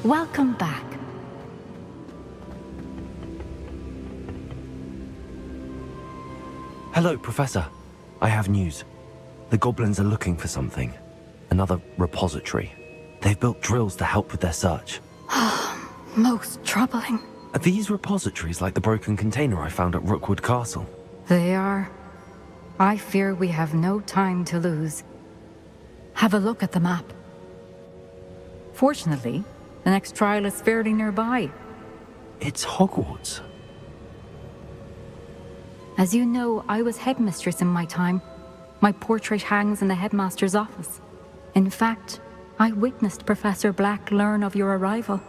Welcome back. Hello, Professor. I have news. The goblins are looking for something. Another repository. They've built drills to help with their search. Most troubling. Are these repositories like the broken container I found at Rookwood Castle? They are. I fear we have no time to lose. Have a look at the map. Fortunately, the next trial is fairly nearby. It's Hogwarts. As you know, I was headmistress in my time. My portrait hangs in the headmaster's office. In fact, I witnessed Professor Black learn of your arrival.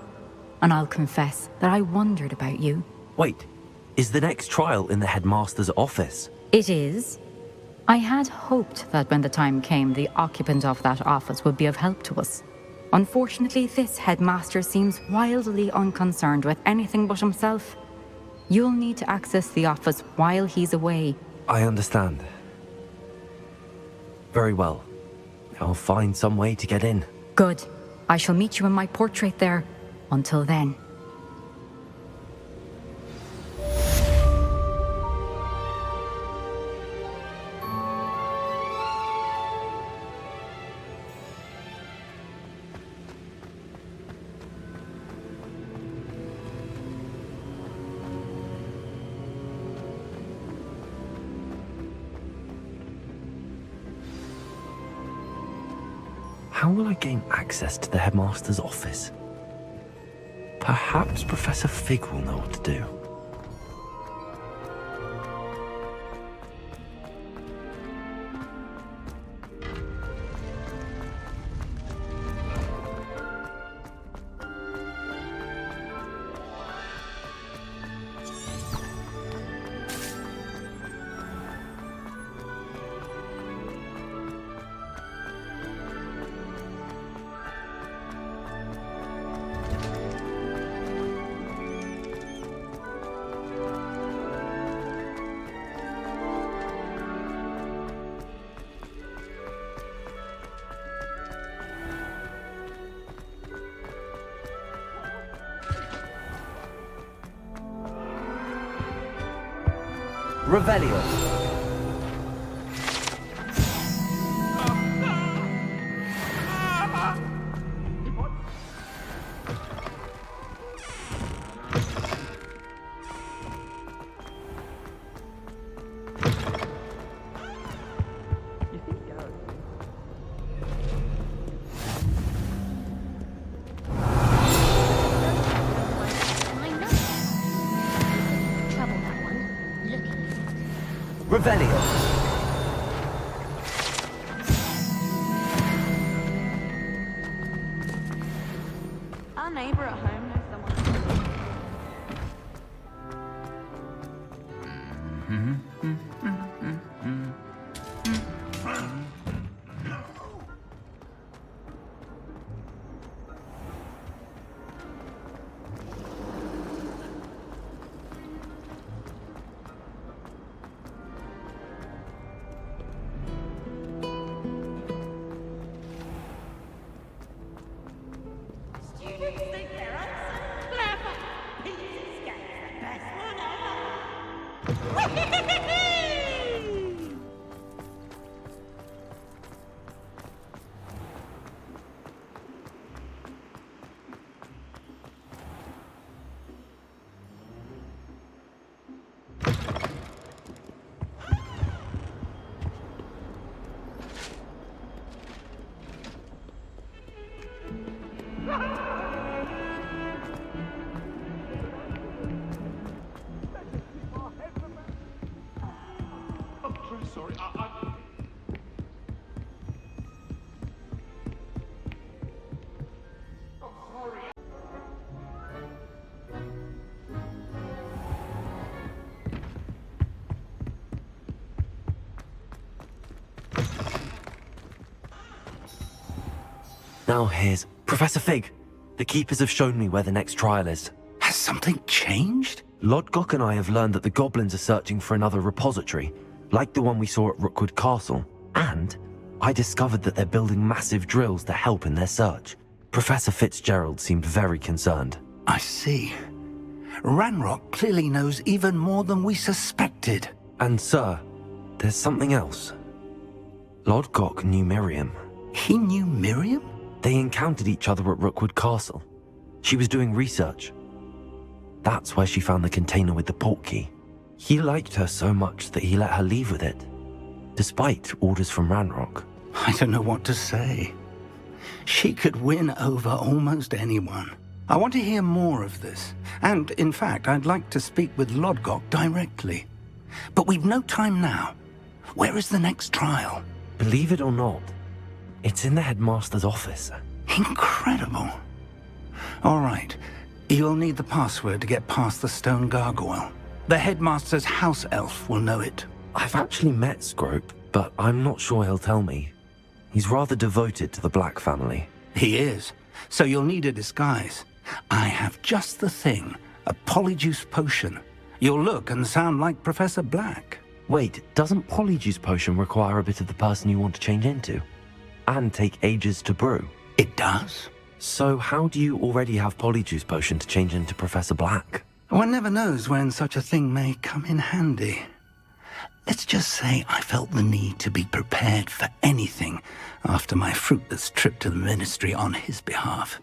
And I'll confess that I wondered about you. Wait, is the next trial in the headmaster's office? It is. I had hoped that when the time came, the occupant of that office would be of help to us. Unfortunately, this headmaster seems wildly unconcerned with anything but himself. You'll need to access the office while he's away. I understand. Very well. I'll find some way to get in. Good. I shall meet you in my portrait there. Until then. How will I gain access to the headmaster's office? Perhaps Professor Fig will know what to do. Revelio. Revelio. Our neighbor at home knows someone. Students think they're so clever. Peter Scout's the best one ever. Sorry, Now here's Professor Fig. The Keepers have shown me where the next trial is. Has something changed? Lodgok and I have learned that the goblins are searching for another repository, like the one we saw at Rookwood Castle. And I discovered that they're building massive drills to help in their search. Professor Fitzgerald seemed very concerned. I see. Ranrock clearly knows even more than we suspected. And sir, there's something else. Lord Gok knew Miriam. He knew Miriam? They encountered each other at Rookwood Castle. She was doing research. That's where she found the container with the portkey. He liked her so much that he let her leave with it, despite orders from Ranrock. I don't know what to say. She could win over almost anyone. I want to hear more of this. And, in fact, I'd like to speak with Lodgok directly. But we've no time now. Where is the next trial? Believe it or not, it's in the headmaster's office. Incredible. All right. You'll need the password to get past the stone gargoyle. The headmaster's house elf will know it. I've actually met Scrope, but I'm not sure he'll tell me. He's rather devoted to the Black family. He is. So you'll need a disguise. I have just the thing. A polyjuice potion. You'll look and sound like Professor Black. Wait, doesn't Polyjuice Potion require a bit of the person you want to change into? And take ages to brew? It does? So how do you already have Polyjuice Potion to change into Professor Black? One never knows when such a thing may come in handy. Let's just say I felt the need to be prepared for anything after my fruitless trip to the Ministry on his behalf.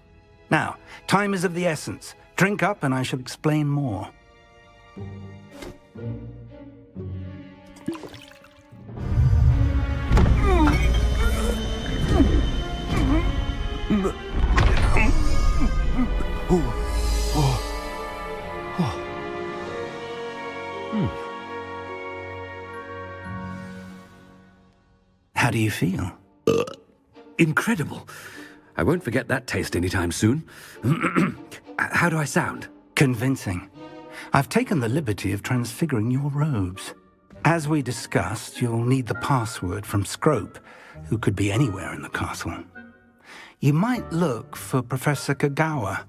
Now, time is of the essence. Drink up and I shall explain more. How do you feel? Incredible. I won't forget that taste anytime soon. How do I sound? Convincing. I've taken the liberty of transfiguring your robes. As we discussed, you'll need the password from Scrope, who could be anywhere in the castle. You might look for Professor Kagawa.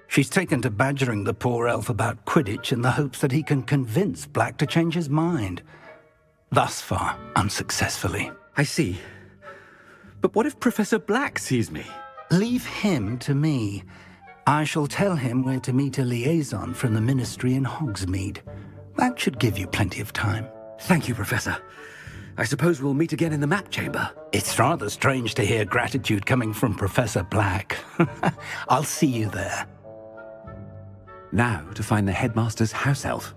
She's taken to badgering the poor elf about Quidditch in the hopes that he can convince Black to change his mind. Thus far, unsuccessfully. I see. But what if Professor Black sees me? Leave him to me. I shall tell him where to meet a liaison from the Ministry in Hogsmeade. That should give you plenty of time. Thank you, Professor. I suppose we'll meet again in the map chamber. It's rather strange to hear gratitude coming from Professor Black. I'll see you there. Now to find the headmaster's house elf.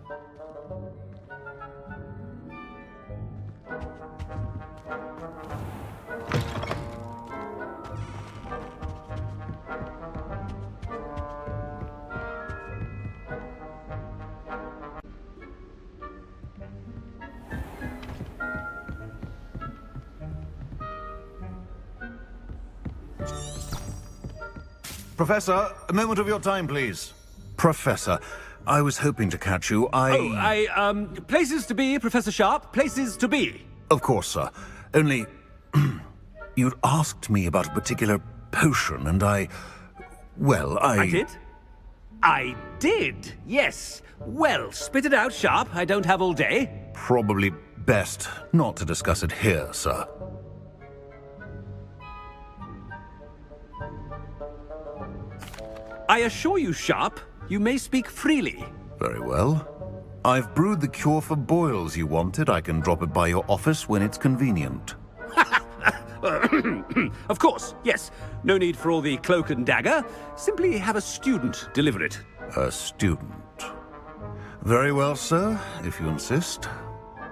Professor, a moment of your time, please. Professor, I was hoping to catch you. Places to be, Professor Sharp. Places to be. Of course, sir. Only... you'd asked me about a particular potion, and I did? I did, yes. Well, spit it out, Sharp. I don't have all day. Probably best not to discuss it here, sir. I assure you, Sharp, you may speak freely. Very well. I've brewed the cure for boils you wanted. I can drop it by your office when it's convenient. Of course, yes. No need for all the cloak and dagger. Simply have a student deliver it. A student. Very well, sir, if you insist.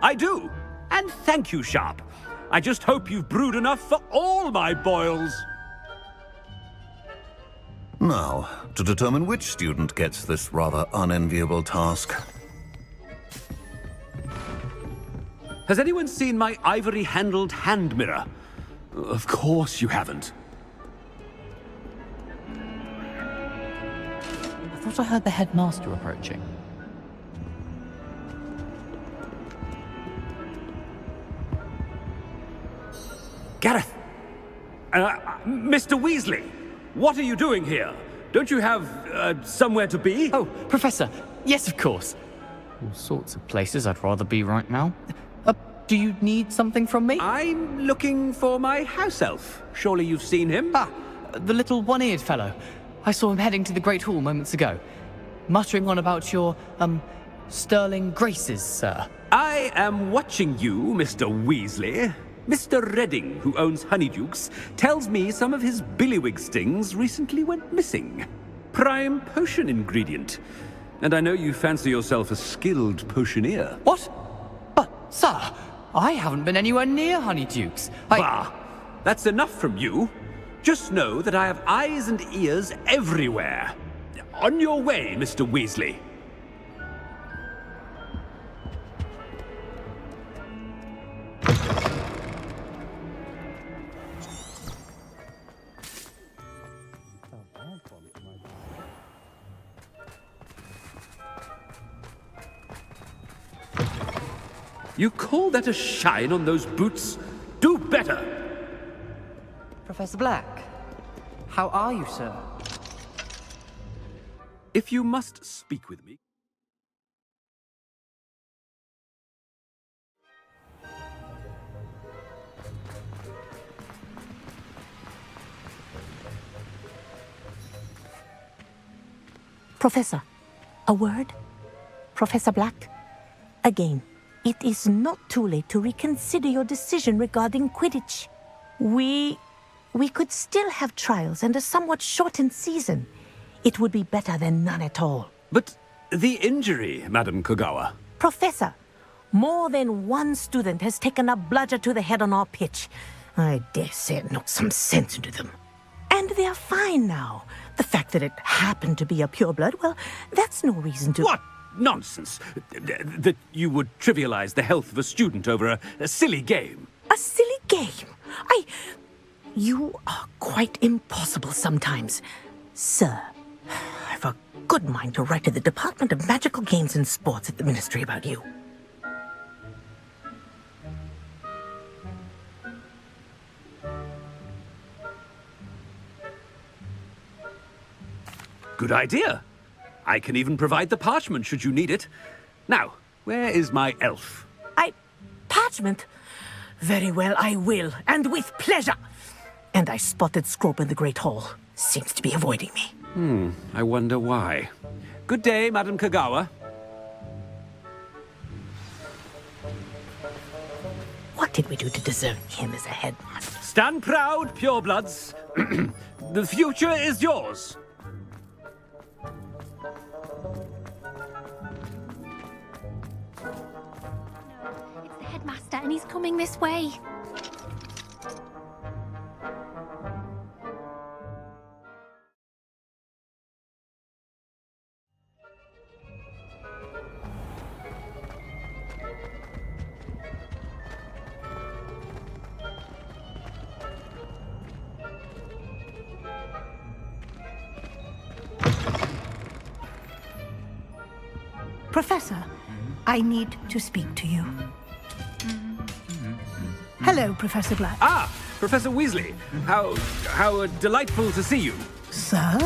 I do. And thank you, Sharp. I just hope you've brewed enough for all my boils. Now, to determine which student gets this rather unenviable task. Has anyone seen my ivory-handled hand mirror? Of course you haven't. I thought I heard the headmaster approaching. Gareth! Mr. Weasley! What are you doing here? Don't you have, somewhere to be? Oh, Professor. Yes, of course. All sorts of places I'd rather be right now. Do you need something from me? I'm looking for my house elf. Surely you've seen him. The little one-eared fellow. I saw him heading to the Great Hall moments ago, muttering on about your, sterling graces, sir. I am watching you, Mr. Weasley. Mr. Redding, who owns Honeydukes, tells me some of his billywig stings recently went missing. Prime potion ingredient. And I know you fancy yourself a skilled potioneer. What? But, sir, I haven't been anywhere near Honeydukes. Bah! That's enough from you. Just know that I have eyes and ears everywhere. On your way, Mr. Weasley. You call that a shine on those boots? Do better! Professor Black, how are you, sir? If you must speak with me... Professor, a word? Professor Black? Again, it is not too late to reconsider your decision regarding Quidditch. We could still have trials and a somewhat shortened season. It would be better than none at all. But the injury, Madam Kogawa. Professor, more than one student has taken a bludger to the head on our pitch. I dare say it knocked some sense into them. And they're fine now. The fact that it happened to be a pureblood, well, that's no reason to... What nonsense! That you would trivialize the health of a student over a silly game. A silly game? You are quite impossible sometimes. Sir, I've a good mind to write to the Department of Magical Games and Sports at the Ministry about you. Good idea. I can even provide the parchment should you need it. Now, where is my elf? Parchment? Very well, I will, and with pleasure. And I spotted Scrope in the Great Hall. Seems to be avoiding me. I wonder why. Good day, Madam Kogawa. What did we do to deserve him as a headmaster? Stand proud, purebloods. The future is yours. It's the headmaster, and he's coming this way. Professor, I need to speak to you. Hello, Professor Black. Ah, Professor Weasley. How delightful to see you. Sir?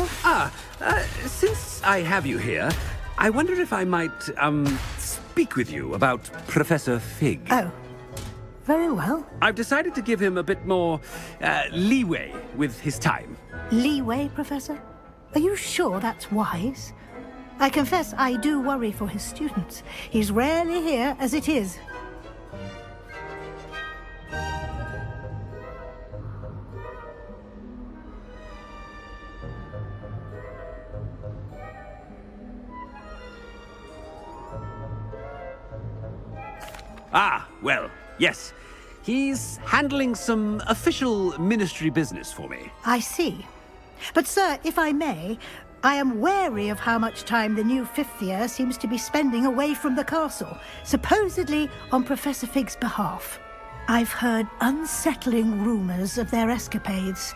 Since I have you here, I wonder if I might, speak with you about Professor Fig. Oh, very well. I've decided to give him a bit more, leeway with his time. Leeway, Professor? Are you sure that's wise? I confess I do worry for his students. He's rarely here as it is. Ah, well, yes. He's handling some official ministry business for me. I see. But, sir, if I may, I am wary of how much time the new fifth year seems to be spending away from the castle, supposedly on Professor Fig's behalf. I've heard unsettling rumors of their escapades.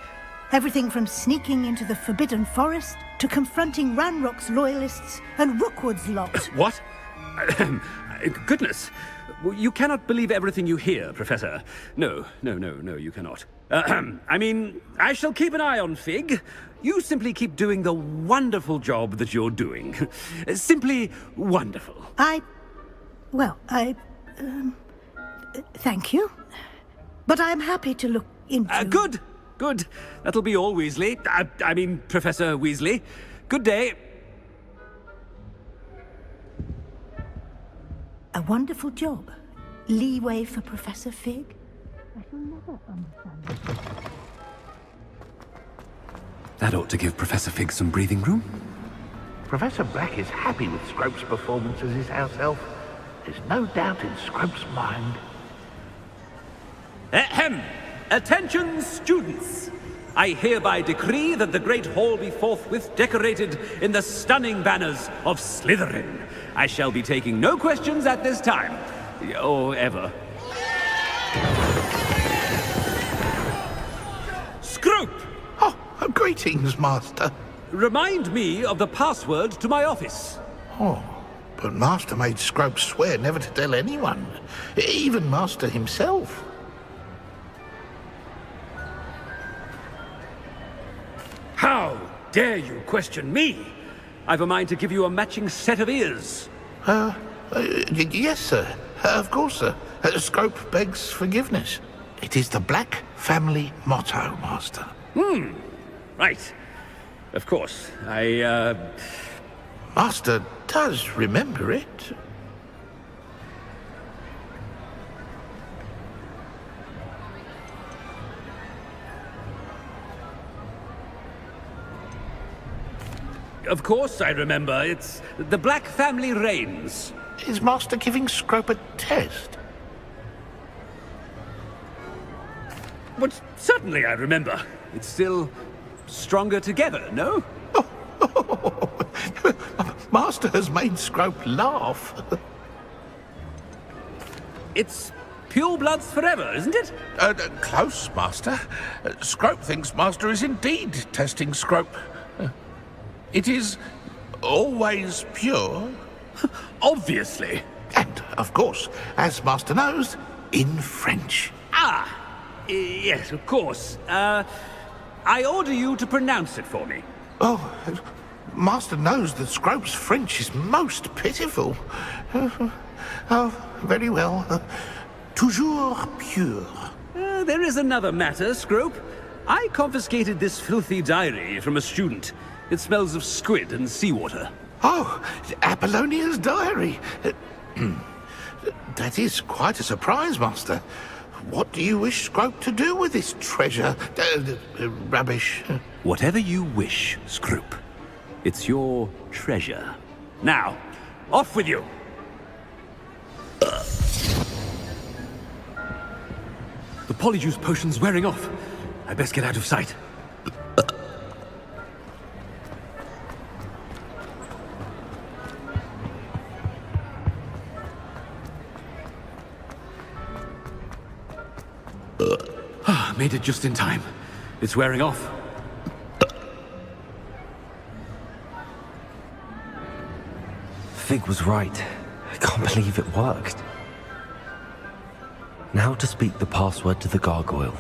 Everything from sneaking into the Forbidden Forest to confronting Ranrock's loyalists and Rookwood's lot. What? Goodness. You cannot believe everything you hear, Professor. No, you cannot. I mean, I shall keep an eye on Fig. You simply keep doing the wonderful job that you're doing. Simply wonderful. Thank you. But I'm happy to look into... Good. Good. That'll be all, Weasley. I mean, Professor Weasley. Good day. A wonderful job. Leeway for Professor Fig? I shall never understand. That ought to give Professor Fig some breathing room. Professor Black is happy with Scrope's performance as his house elf. There's no doubt in Scrope's mind. Ahem! Attention, students! I hereby decree that the Great Hall be forthwith decorated in the stunning banners of Slytherin. I shall be taking no questions at this time. Or ever. Scrope! Oh, greetings, Master. Remind me of the password to my office. Oh, but Master made Scrope swear never to tell anyone. Even Master himself. How dare you question me? I've a mind to give you a matching set of ears. Yes, sir. Of course, sir. Scrope begs forgiveness. It is the Black family motto, Master. Right. Of course. Master does remember it. Of course I remember. It's the Black family reigns. Is Master giving Scrope a test? But certainly I remember. It's still stronger together, no? Master has made Scrope laugh. It's pure bloods forever, isn't it? Close, Master. Scrope thinks Master is indeed testing Scrope. It is always pure. Obviously. And, of course, as Master knows, in French. Yes, of course. I order you to pronounce it for me. Oh, Master knows that Scrope's French is most pitiful. Oh, very well. Toujours pure. There is another matter, Scrope. I confiscated this filthy diary from a student. It smells of squid and seawater. Oh, Apollonia's diary. That is quite a surprise, Master. What do you wish Scrope to do with this treasure? Rubbish. Whatever you wish, Scrope. It's your treasure. Now, off with you! The Polyjuice potion's wearing off. I best get out of sight. Made it just in time. It's wearing off. Fig was right. I can't believe it worked. Now to speak the password to the gargoyle.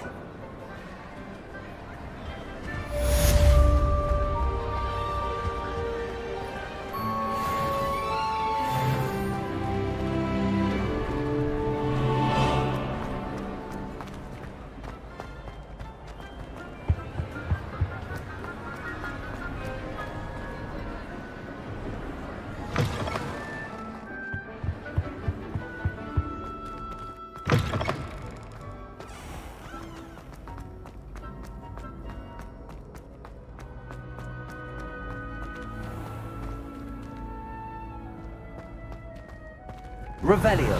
Revelio.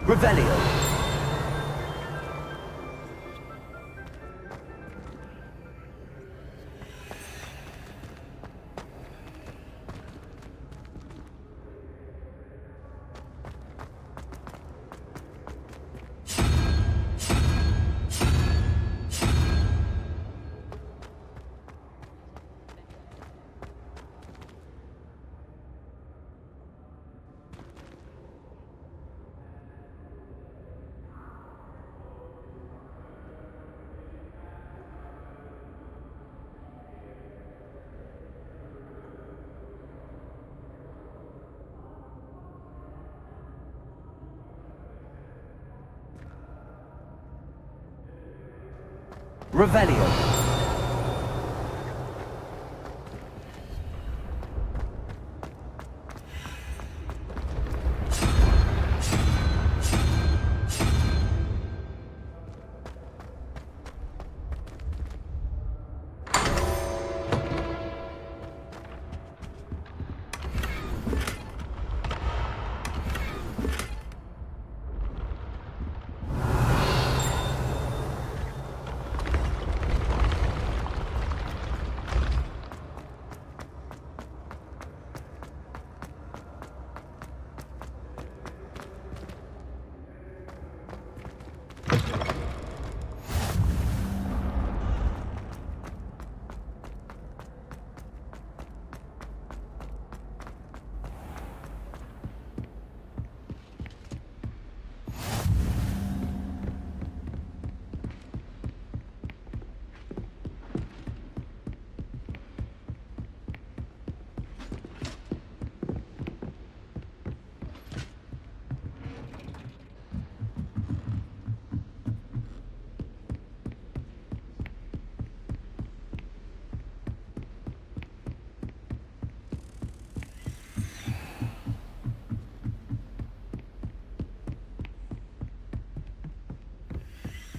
Revelio. Revelio.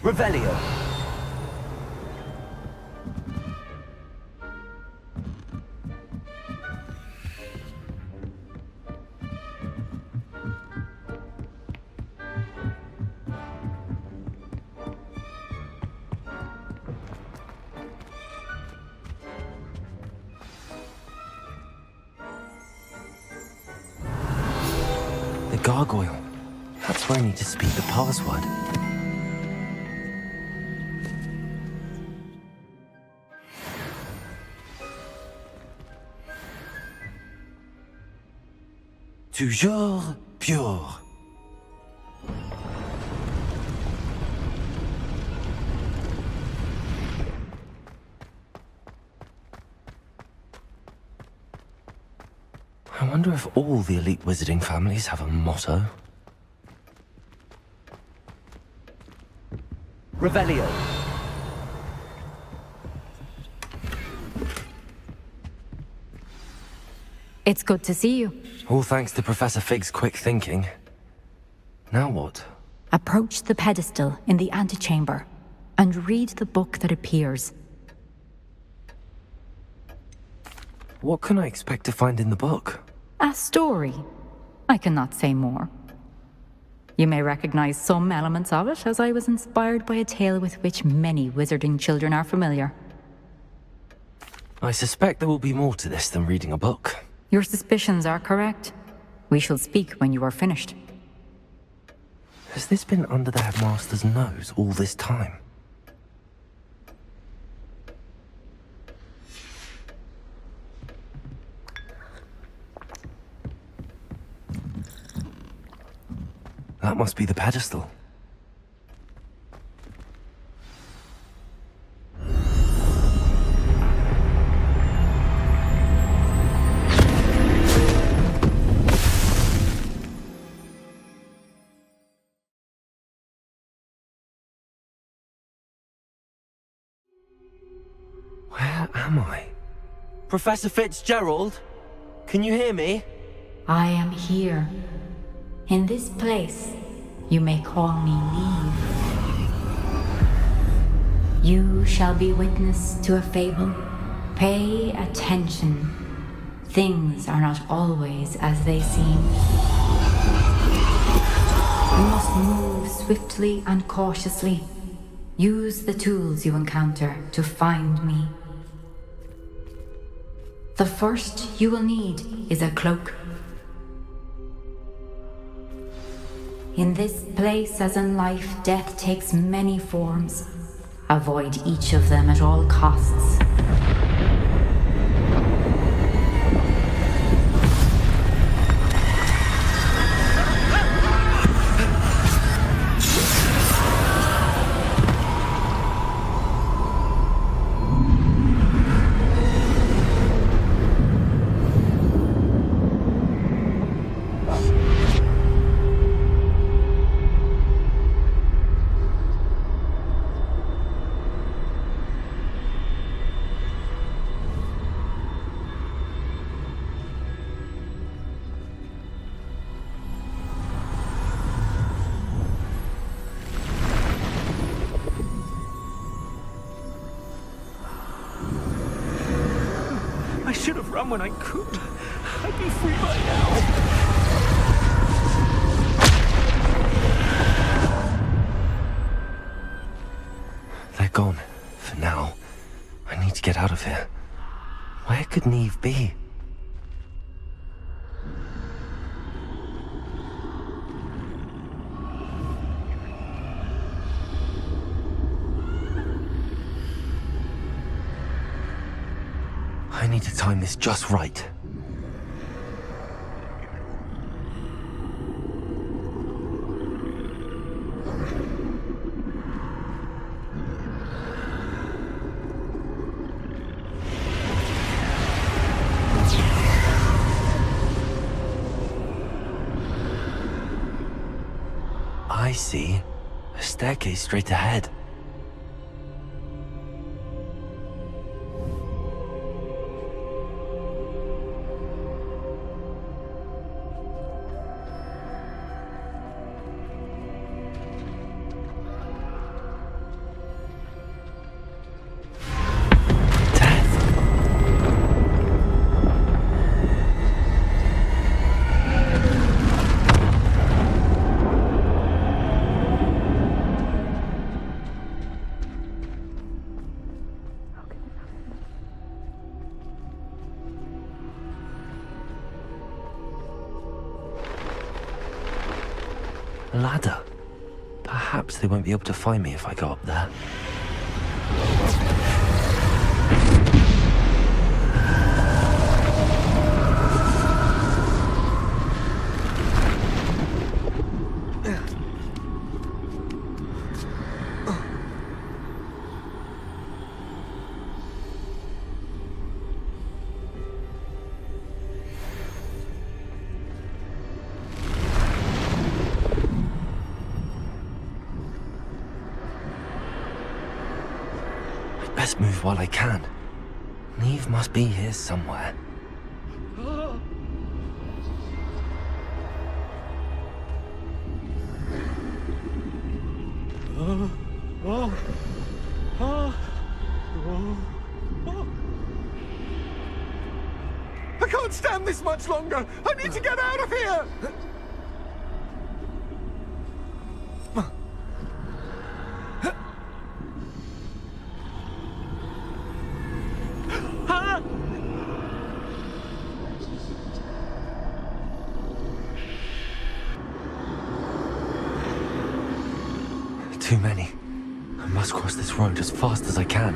Revelio. The gargoyle. That's where I need to speak the password. Toujours pure. I wonder if all the elite wizarding families have a motto. Revelio. It's good to see you. All thanks to Professor Fig's quick thinking. Now what? Approach the pedestal in the antechamber and read the book that appears. What can I expect to find in the book? A story. I cannot say more. You may recognize some elements of it, as I was inspired by a tale with which many wizarding children are familiar. I suspect there will be more to this than reading a book. Your suspicions are correct. We shall speak when you are finished. Has this been under the headmaster's nose all this time? That must be the pedestal. Where am I? Professor Fitzgerald? Can you hear me? I am here. In this place, you may call me Neve. You shall be witness to a fable. Pay attention. Things are not always as they seem. You must move swiftly and cautiously. Use the tools you encounter to find me. The first you will need is a cloak. In this place, as in life, death takes many forms. Avoid each of them at all costs. I should have run when I could. I'd be free by now. They're gone. For now. I need to get out of here. Where could Neve be? I need to time this just right. I see. A staircase straight ahead. A ladder. Perhaps they won't be able to find me if I go up there. Best move while I can. Neve must be here somewhere. I can't stand this much longer! I need to get out of here! Too many. I must cross this road as fast as I can.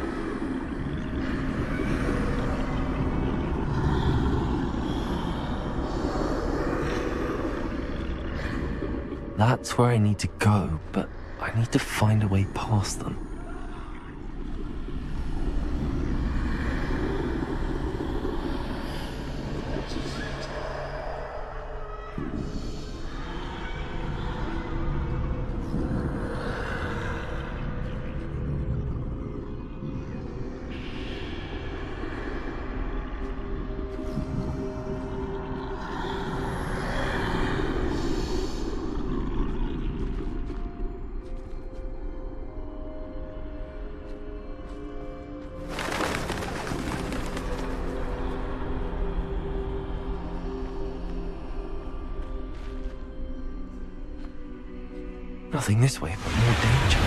That's where I need to go, but I need to find a way past them. nothing this way but more danger.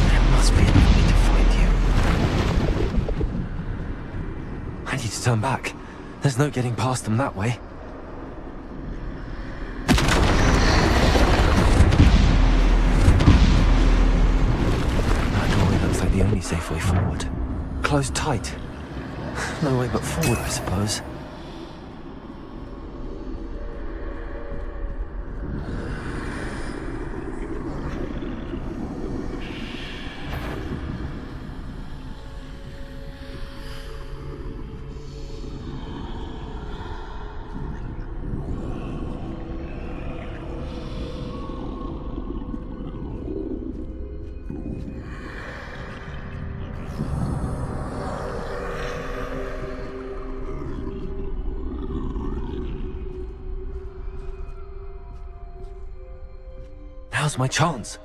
There must be another way to find you. I need to turn back. There's no getting past them that way. That doorway looks like the only safe way forward. Closed tight. No way but forward, I suppose. Now's my chance.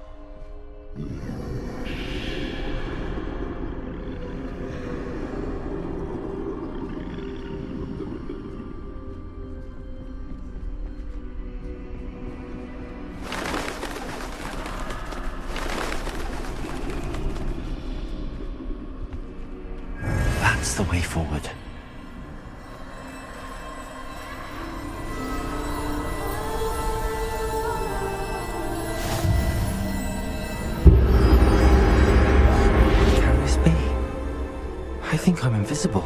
That's the way forward. I think I'm invisible.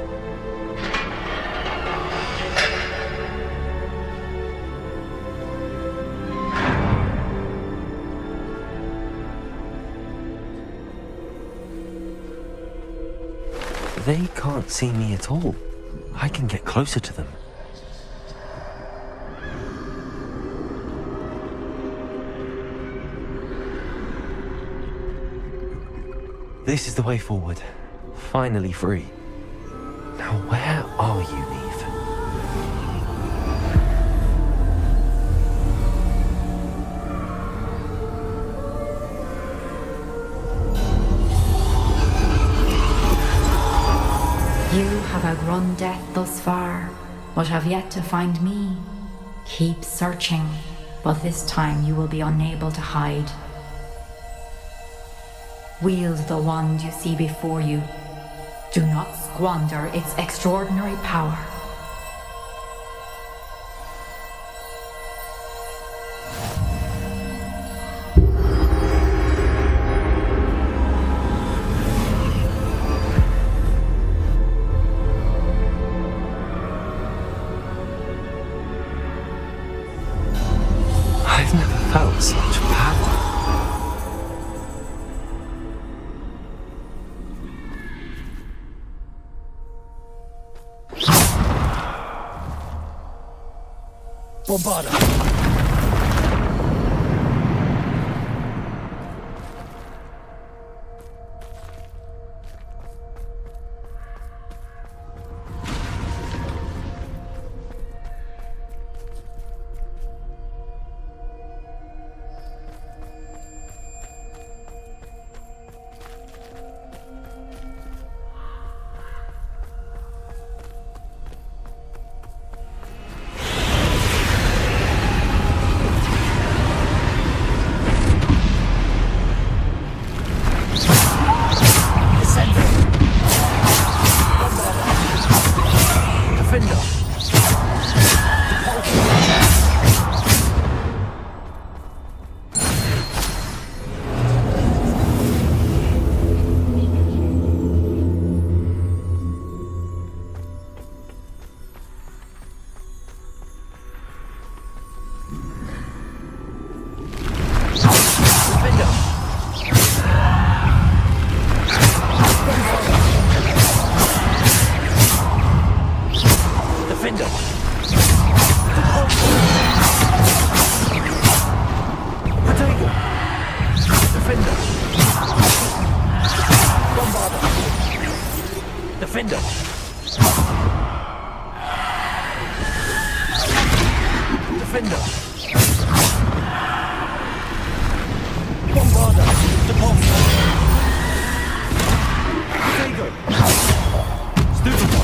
They can't see me at all. I can get closer to them. This is the way forward. Finally free. Now where are you, Neve? You have outrun death thus far, but have yet to find me. Keep searching, but this time you will be unable to hide. Wield the wand you see before you. Do not squander its extraordinary power. I've never felt such power. Bombarda! Defender! Defender! Bombarda! Departure! Sago! Stupefy!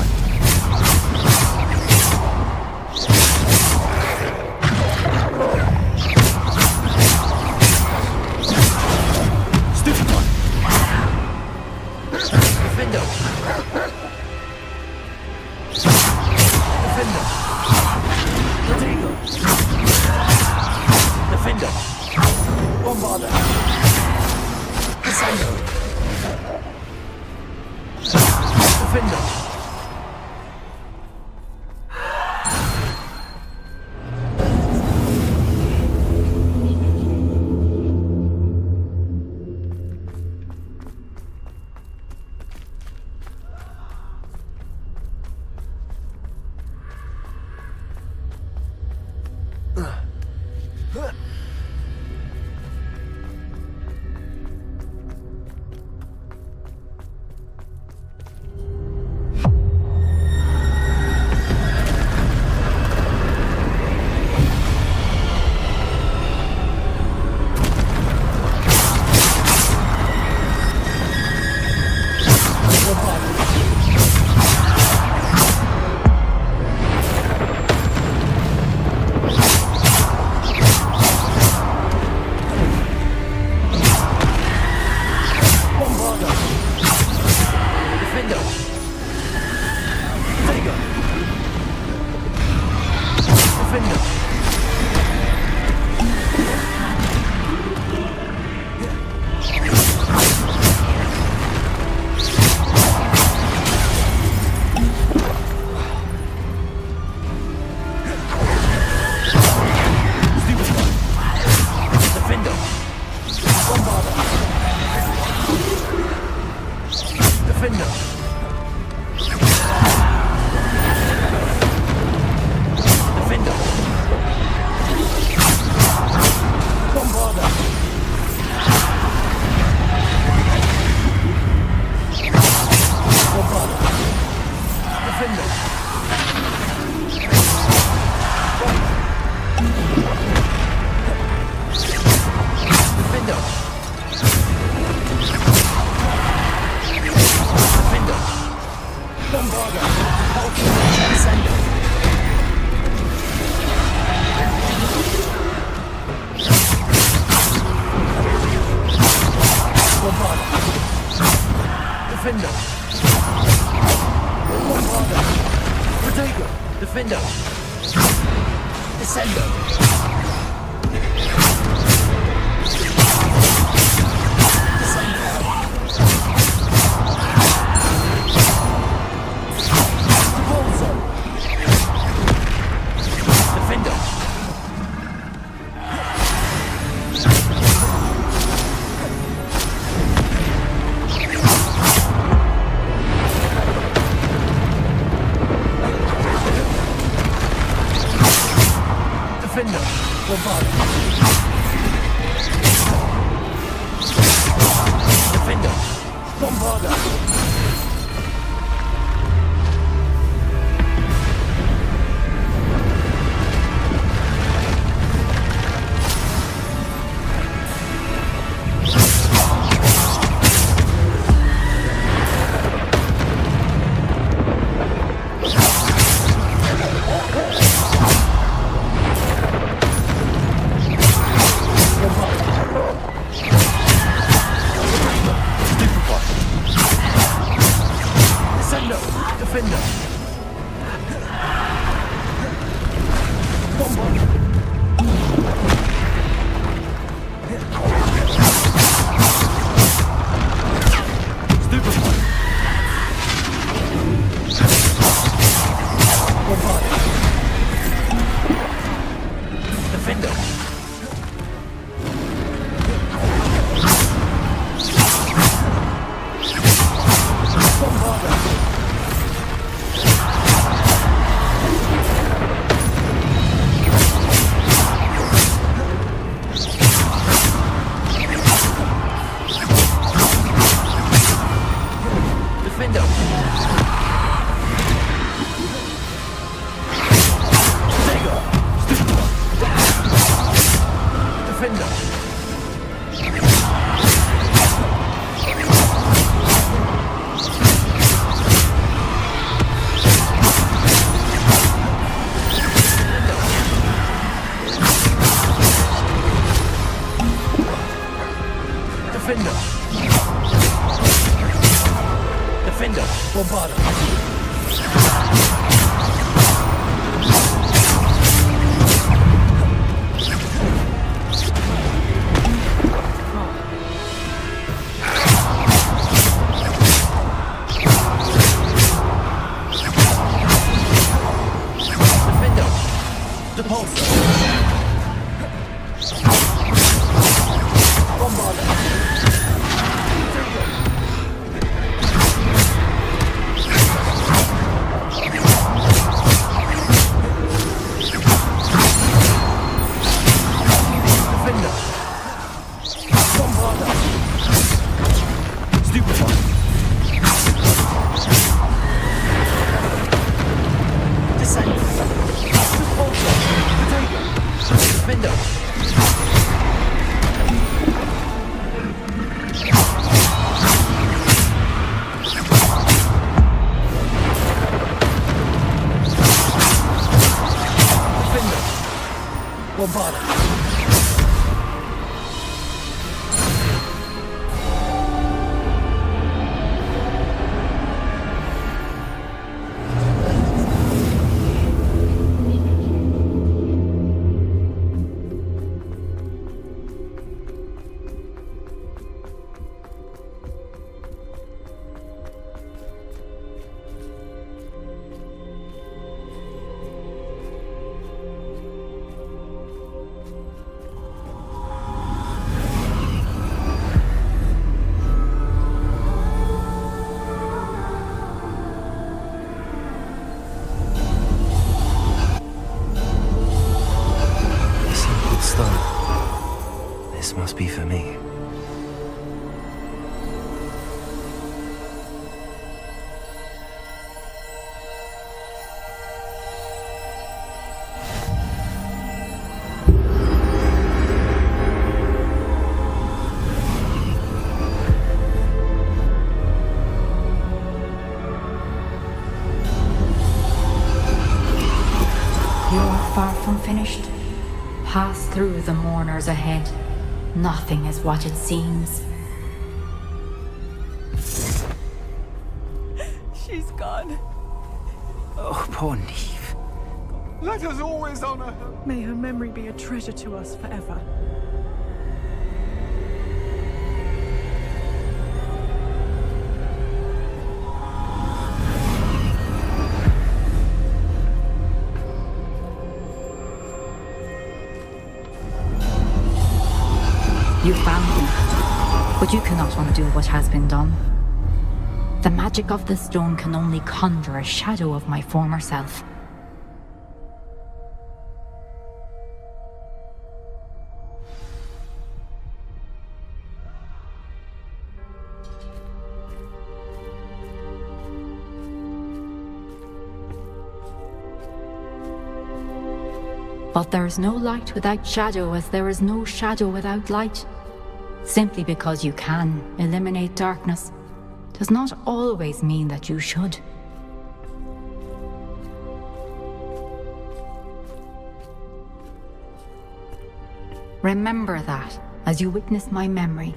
This must be for me. You're far from finished. Pass through the mourners ahead. Nothing is what it seems. She's gone. Oh, poor Neve. Let us always honor her. May her memory be a treasure to us forever. You found me, but you cannot undo what has been done. The magic of the stone can only conjure a shadow of my former self. But there is no light without shadow, as there is no shadow without light. Simply because you can eliminate darkness does not always mean that you should. Remember that as you witness my memory.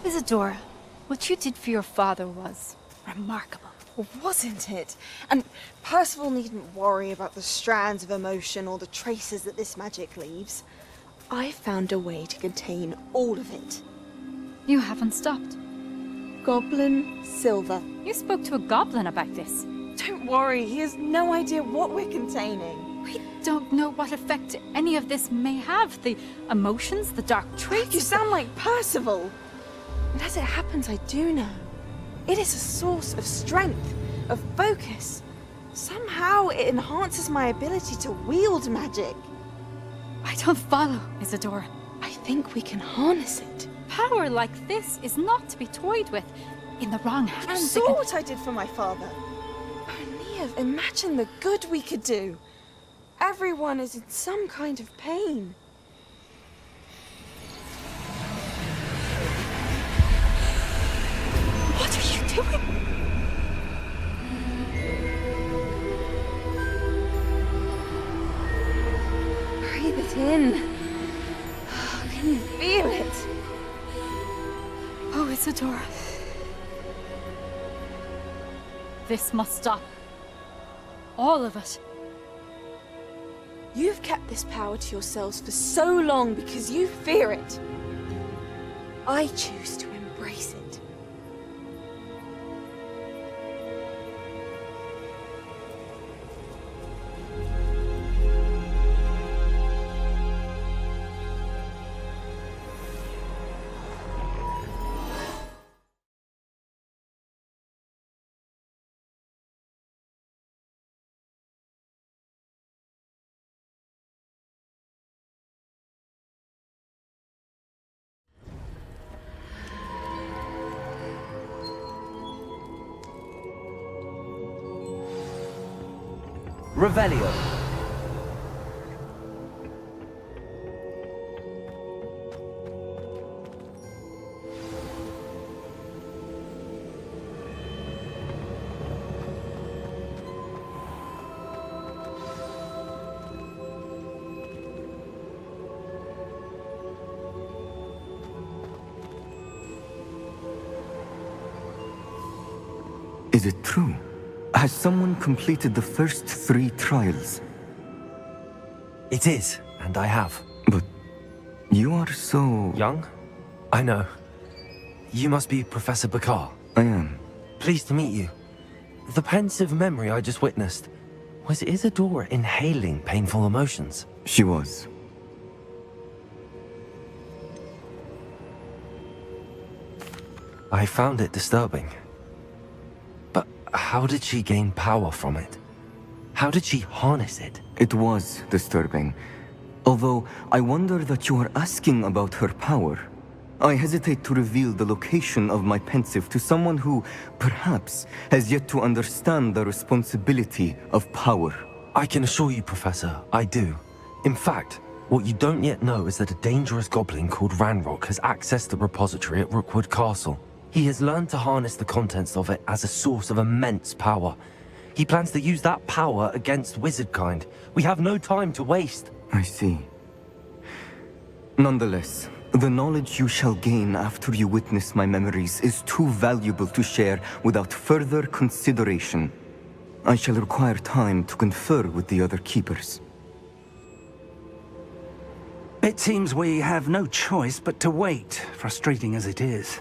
Isadora, what you did for your father was remarkable. Well, wasn't it? And Percival needn't worry about the strands of emotion or the traces that this magic leaves. I found a way to contain all of it. You haven't stopped. Goblin Silver. You spoke to a goblin about this. Don't worry, he has no idea what we're containing. We don't know what effect any of this may have. The emotions, the dark traits. You sound like Percival. And as it happens, I do know. It is a source of strength, of focus. Somehow it enhances my ability to wield magic. I don't follow, Isadora. I think we can harness it. Power like this is not to be toyed with. In the wrong hands. You saw what I did for my father. Oh, Neve, imagine the good we could do. Everyone is in some kind of pain. What are you doing? Breathe it in. Can you feel it? Oh, Isadora. This must stop. All of it. You've kept this power to yourselves for so long because you fear it. I choose to embrace it. Revelio. Is it true? Has someone completed the first 3 trials? It is, and I have. But you are so... young? I know. You must be Professor Bakar. I am. Pleased to meet you. The pensive memory I just witnessed, was Isadora inhaling painful emotions? She was. I found it disturbing. But how did she gain power from it? How did she harness it? It was disturbing. Although, I wonder that you are asking about her power. I hesitate to reveal the location of my pensive to someone who, perhaps, has yet to understand the responsibility of power. I can assure you, Professor, I do. In fact, what you don't yet know is that a dangerous goblin called Ranrock has accessed the repository at Rookwood Castle. He has learned to harness the contents of it as a source of immense power. He plans to use that power against wizardkind. We have no time to waste. I see. Nonetheless, the knowledge you shall gain after you witness my memories is too valuable to share without further consideration. I shall require time to confer with the other keepers. It seems we have no choice but to wait, frustrating as it is.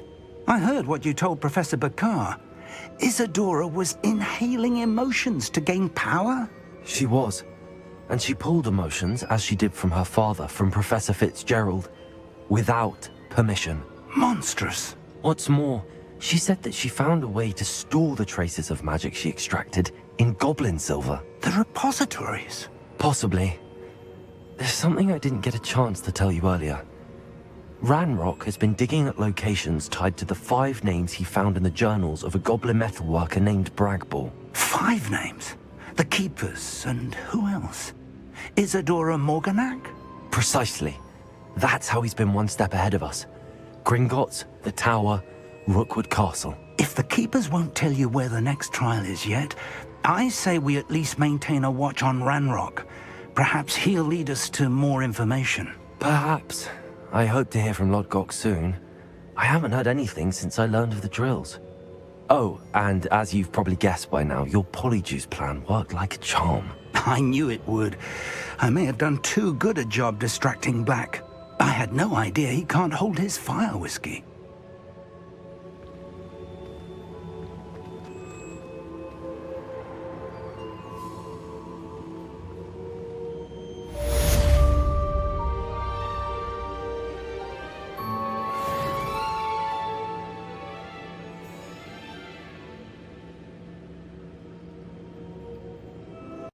I heard what you told Professor Bakar. Isadora was inhaling emotions to gain power? She was. And she pulled emotions, as she did from her father, from Professor Fitzgerald, without permission. Monstrous. What's more, she said that she found a way to store the traces of magic she extracted in goblin silver. The repositories? Possibly. There's something I didn't get a chance to tell you earlier. Ranrock has been digging at locations tied to the 5 names he found in the journals of a goblin metalworker named Bragball. 5 names? The Keepers, and who else? Isadora Morganac? Precisely. That's how he's been one step ahead of us. Gringotts, the Tower, Rookwood Castle. If the Keepers won't tell you where the next trial is yet, I say we at least maintain a watch on Ranrock. Perhaps he'll lead us to more information. Perhaps. I hope to hear from Lodgok soon. I haven't heard anything since I learned of the drills. Oh, and as you've probably guessed by now, your polyjuice plan worked like a charm. I knew it would. I may have done too good a job distracting Black. I had no idea he can't hold his fire whiskey.